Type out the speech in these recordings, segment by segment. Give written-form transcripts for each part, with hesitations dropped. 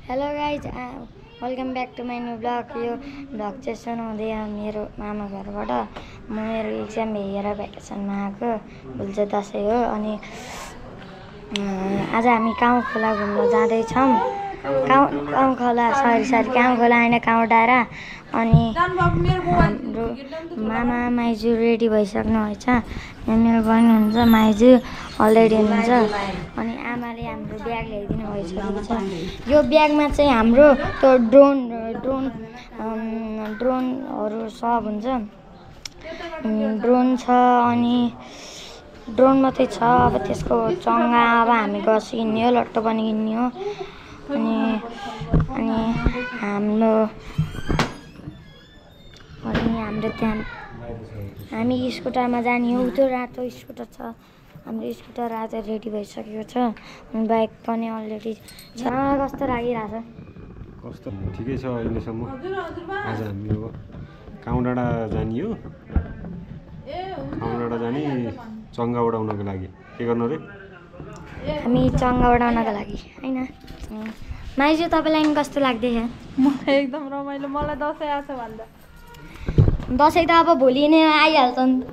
Hello guys welcome back to my new blog. यो blog चाहिँ सुनाउँदै मेरो मामा घरबाट म मेरो इक्जाम हेरेर भ्याकेसनमा आएको। भोलि चाहिँ दसैँ हो अनि आज हामी काउँ खोला घुम्न जाँदैछौँ। काउँ खोला काउँ खोला होइन काउँ डाँडा। अनि हाम्रो मामा माइजू रेडी भइसक्नु भएछ। यहाँ मेरो बहिनी हुन्छ, माइजू अलरेडी हुनुहुन्छ अनि आमाले हाम्रो ब्याग ल्याइदिनु भइसकेको छ। यो ब्यागमा चाहिँ हाम्रो त्यो ड्रोनहरू सब हुन्छ। ड्रोन छ अनि ड्रोन मात्रै छ। अब त्यसको चङ्गा अब हामी गर्छ किन्ने हो, लट्टो पनि किन्ने हो। अनि हाम्रो त्यहाँ हामी स्कुटरमा जाने हो। त्यो रातो स्कुटर छ, हाम्रो स्कुटर आज रेडी भइसकेको छ। बाइक पनि अलरेडी छ। कस्तो लागिरहेछ? कस्तो ठिकै छ अहिलेसम्म। आज हामी अब काउँ डाँडा जाने हो। काउँ डाँडा जाने चङ्गा उडाउनको लागि। के गर्नु रे? हामी चङ्गा उडाउनको लागि होइन। माइजू तपाईँलाई कस्तो लाग्दैछ? मलाई एकदम रमाइलो। मलाई दसैँ आएको छ भन्दा दसैँ त अब भोलि नै आइहाल्छ नि।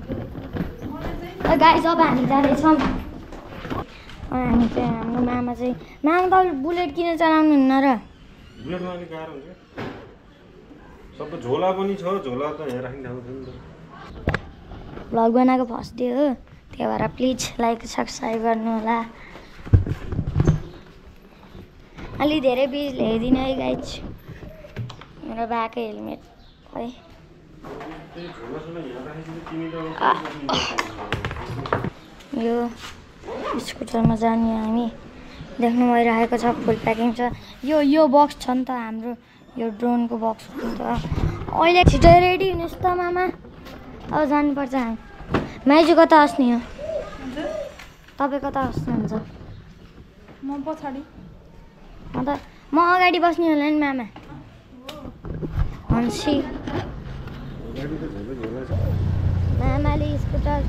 गाइस अब हामी जाँदैछौँ। हामी चाहिँ हाम्रो मामा तपाईँ बुलेट किन चलाउनुहुन्न र? बुलेटमा अलिक गाह्रो हुन्छ। सबै झोला पनि छ, झोला त यहाँ राख्ने ठाउँ छ नि त। भ्लग बनाएको फर्स्ट डे हो, त्यही भएर प्लिज लाइक सब्सक्राइब गर्नु होला। अलि धेरै बिज ल्याइदिनु है गाइज। मेरो बाकै हेलमेट है। यो स्कुटरमा जाने हामी देख्नु भइरहेको छ। फुल प्याकिङ छ। यो बक्स छ नि त हाम्रो, यो ड्रोनको बक्स हो नि त। अहिले छिटो रेडी हुनुहोस् त मामा, अब जानुपर्छ हामी। माइजू कता हाँस्ने हो? तपाईँ कता हाँस्नुहुन्छ? म पछाडि। अन्त म अगाडि बस्ने होला नि मामा। हन्सी मामाले स्कुटर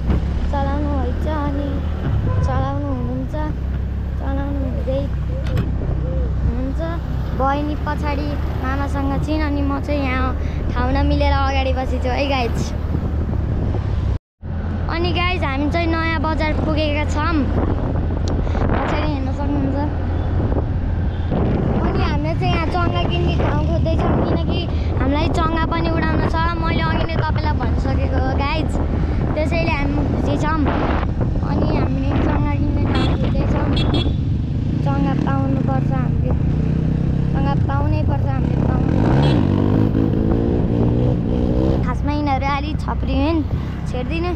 चलाउनु भएछ अनि चलाउनु हुँदै हुनुहुन्छ। बहिनी पछाडि मामासँग छिन् अनि म चाहिँ यहाँ ठाउँ नमिलेर अगाडि बसेछु है गाइज। अनि गाइज हामी चाहिँ नयाँ बजार पुगेका छौँ, पछाडि हेर्न सक्नुहुन्छ। अनि हामीले चाहिँ यहाँ चङ्गा किन्ने ठाउँ खोज्दैछौँ किनकि हामीलाई चङ्गा पनि उडाउन छ। मैले अघि नै तपाईँलाई भनिसकेको हो गाइज, त्यसैले हामी खुसी छौँ। अनि हामीले चङ्गा किन्ने ठाउँ खोज्दैछौँ। चङ्गा पाउनुपर्छ हामीले, चङ्गा पाउनै पर्छ हामीले, खासमा यिनीहरू अलिक छप्री हो नि, छेड्दिनँ।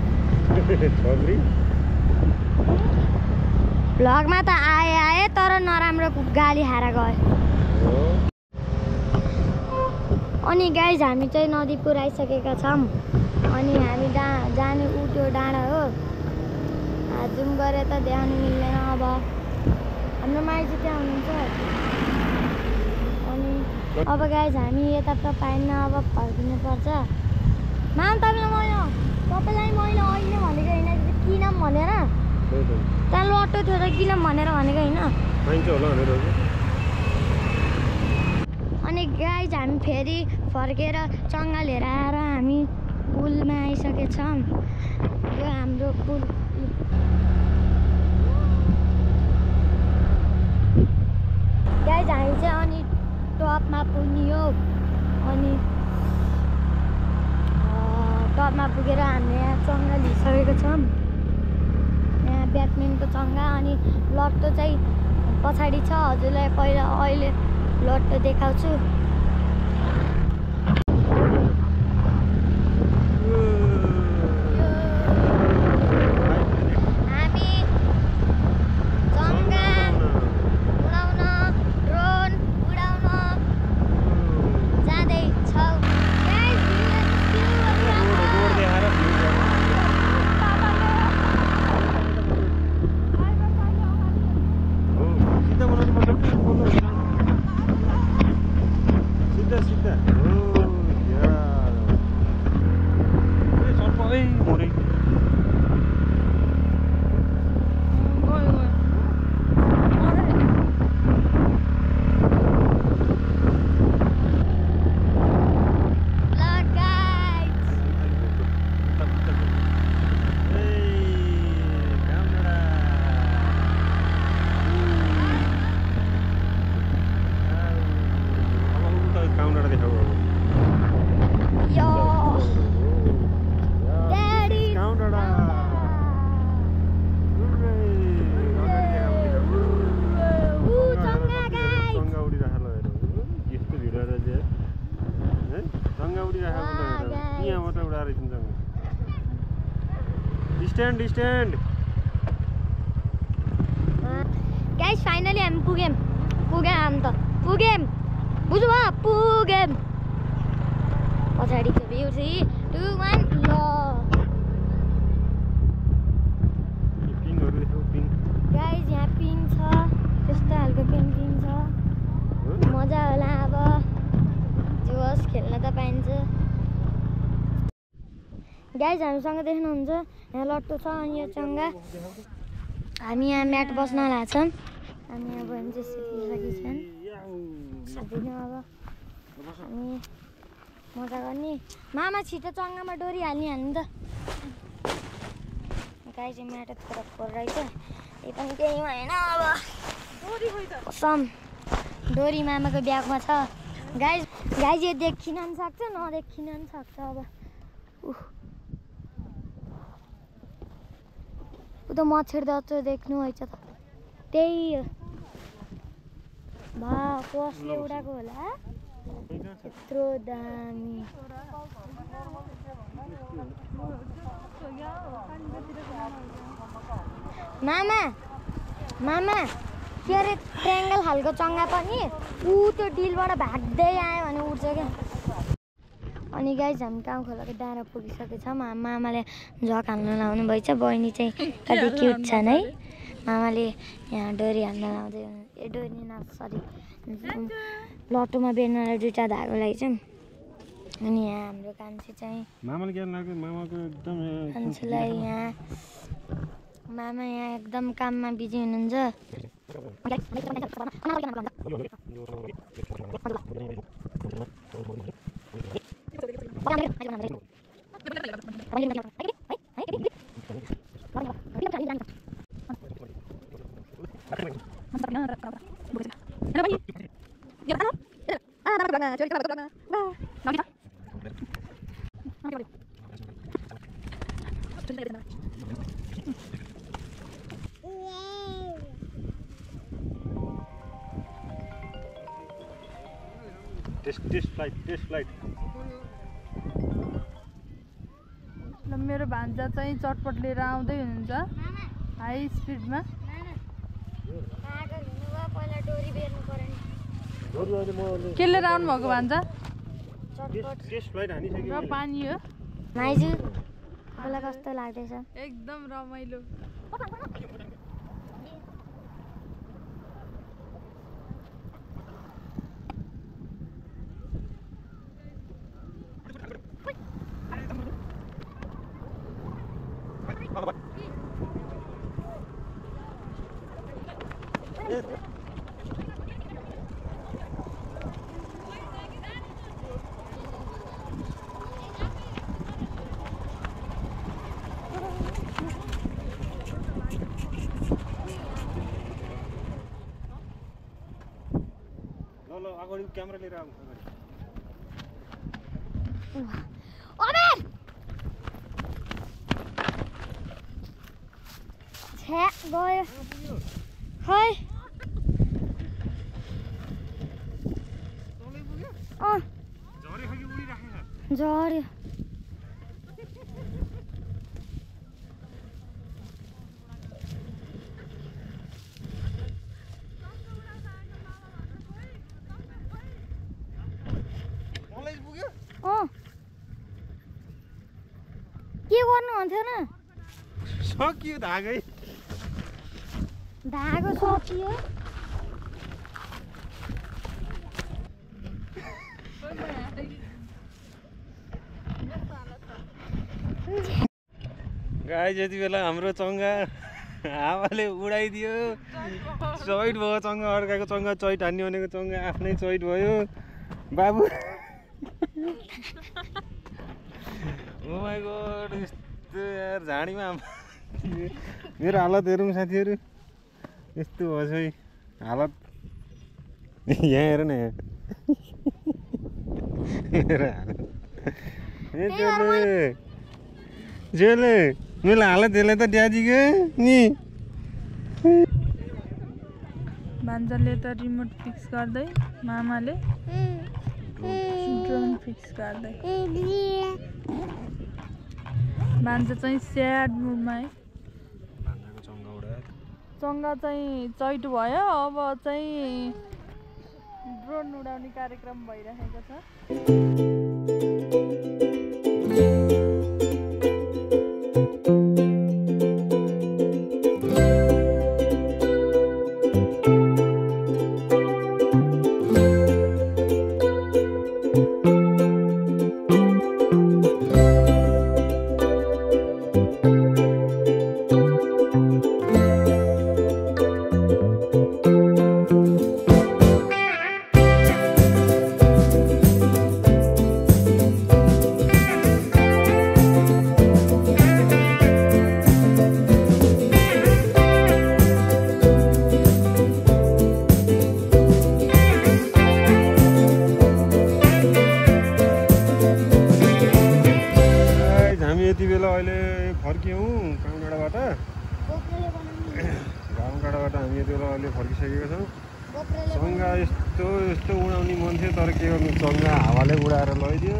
भ्लगमा त आए तर नराम्रो गाली खाएर गयो। अनि गाइज हामी चाहिँ नदीपुर आइसकेका छौँ। अनि हामी जाने त्यो डाँडा हो। जुम गरे त देखाउनु मिल्दैन। अब हाम्रो माइजू त्यहाँ हुनुहुन्छ। अनि अब गाइज हामी यता त पाइन्न, अब फर्किनु पर्छ। माम तपाईँलाई मैले अघि नै भनेको होइन किन भनेर? त्यहाँ लट्टो थियो त किन भनेर भनेको होइन? अनि गाइज हामी फेरि फर्केर चङ्गा लिएर आएर हामी पुलमा आइसकेछौँ। यो हाम्रो पुल। गाइज हामी चाहिँ अनि टपमा पुग्ने हो। अनि टपमा पुगेर हामीले यहाँ चङ्गा लिइसकेको छौँ। यहाँ ब्याटमेनको चङ्गा अनि लट्टो चाहिँ पछाडि छ। हजुरलाई अहिले लट्टो देखाउँछु। हामी चङ्गा उडाउन, ड्रोन उडाउन जाँदैछौँ। स्ट्यान्ड स्ट्यान्ड गाइस फाइनली हामी पुग्यौँ हामी त पुग्यौँ बुझ्नुभयो पुग्यौँ पछाडिको भ्यू 3 2 1 ल पिङहरु देखाउ पिङ गाइस यहाँ पिङ छ त्यस्तो खालको पिङ छ मजा होला अब जोस खेल्न त पाइन्छ गाइस हामीसँग देख्नुहुन्छ यहाँ लट्टु छ अनि यो चङ्गा हामी यहाँ म्याट बस्न लाग्छौँ हामी अब चाहिँ सिकिसकेछन् साथीले अब हामी मजा गर्ने मामा छिटो चङ्गामा डोरी हाल्ने त गाई चाहिँ म्याटतिर रहेछ यही पनि केही भएन अब कसम डोरी मामाको ब्यागमा छ गाई यो देखिन पनि सक्छ नदेखिन पनि सक्छ अब ऊ त मच्छर जस्तो देख्नु रहेछ त त्यही हो भा कसले उडाएको होला यत्रो दामी मामा मामा के अरे ट्रायङ्गल खालको चङ्गा पनि ऊ त्यो डिलबाट भाग्दै आयो भने उड्छ क्या अनि गाइज हामी गाउँ खोलाको डाँडा पुगिसकेछौँ मामाले झक हाल्न लाउनु भएछ बहिनी चाहिँ कति क्युट छन् है मामाले यहाँ डोरी हाल्न लाउँदै ए डोरी न सरी लट्टुमा बेर्नलाई 2टा धागो लगाइछौँ अनि यहाँ हाम्रो कान्छी चाहिँ मामाले के लाग्यो मामाको एकदम कान्छीलाई यहाँ मामा यहाँ एकदम काममा बिजी हुनुहुन्छ टेस्ट फ्लाइट ल मेरो भान्जा चाहिँ चटपट लिएर आउँदै हुनुहुन्छ हाई स्पिडमा के लिएर आउनु भएको भान्जा र पानी हो माइजू मलाई कस्तो लाग्दैछ एकदम रमाइलो ल अगाडि क्यामेरा लिएर आऊ अमेर छ्या गयो खै झऱ्यो के गर्नु भन्थ्यो न सकियो धागै धागो सकियो गाई यति बेला हाम्रो चङ्गा हावाले उडाइदियो चैट भयो चङ्गा अर्काको चङ्गा चैट हान्ने भनेको चङ्गा आफ्नै चैट भयो बाबु ओ माई गॉड यस्तो यार झाडीमा मेरो हालत हेरौँ साथीहरू यस्तो भएछ है हालत यहाँ हेर न मेरो हालत जेले मेरो हालत हेर्ला त ड्याडीको नि भान्जाले त रिमोट फिक्स गर्दै मामाले ड्रोन फिक्स गर्दै भान्जा चाहिँ स्याड मुडमा है। भान्जाको चङ्गा उडायो। चङ्गा चाहिँ चैटो भयो, अब चाहिँ ड्रोन उडाउने कार्यक्रम भइरहेको छ। यति बेला अहिले फर्क्यौँ काउडाँडाबाट। काउडाँडाबाट हामी यति बेला अहिले फर्किसकेका छौँ। चङ्गा यस्तो यस्तो उडाउने मन थियो, तर के गर्नु, चङ्गा हावाले उडाएर लैदियो।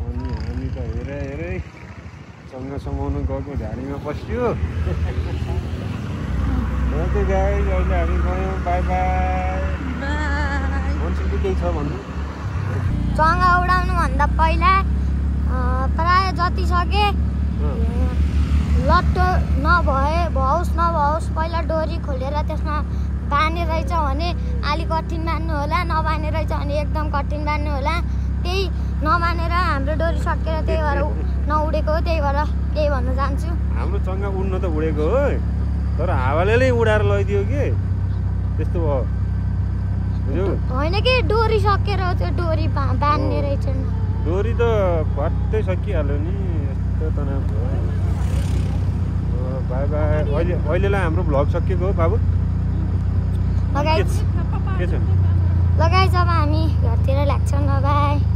अनि हामी त हेरै चङ्गा समाउनु गएको झाडीमा पस्यो। ओके गाइस, अहिले हामी गयौँ, बाई बाई। मान्छेले केही छ भन्नु? चङ्गा उडाउनुभन्दा पहिला प्राय जति सके लट्टो भओस् नभओस् पहिला डोरी खोलेर त्यसमा बाँध्ने रहेछ भने अलिक कठिन बाँध्नु होला, नबाँध्ने रहेछ भने एकदम कठिन बाँध्नु होला। त्यही नमानेर हाम्रो डोरी सकेर त्यही भएर नउडेको हो। त्यही भएर त्यही भन्न चाहन्छु। हाम्रो चङ्गा उड्न त उडेको हो, तर हावाले नै उडाएर लैदियो कि त्यस्तो भयो। बुझ्यौ? होइन कि डोरी सकेर त्यो डोरी बाँध्ने रहेछ। डोरी त फट्टै सकिहाल्यो नि, यस्तो तनाव भयो। By by. अहिलेलाई हाम्रो भ्लग सकिएको हो बाबु। लगाइ के छ? जब हामी घरतिर लाग्छौँ। बाई।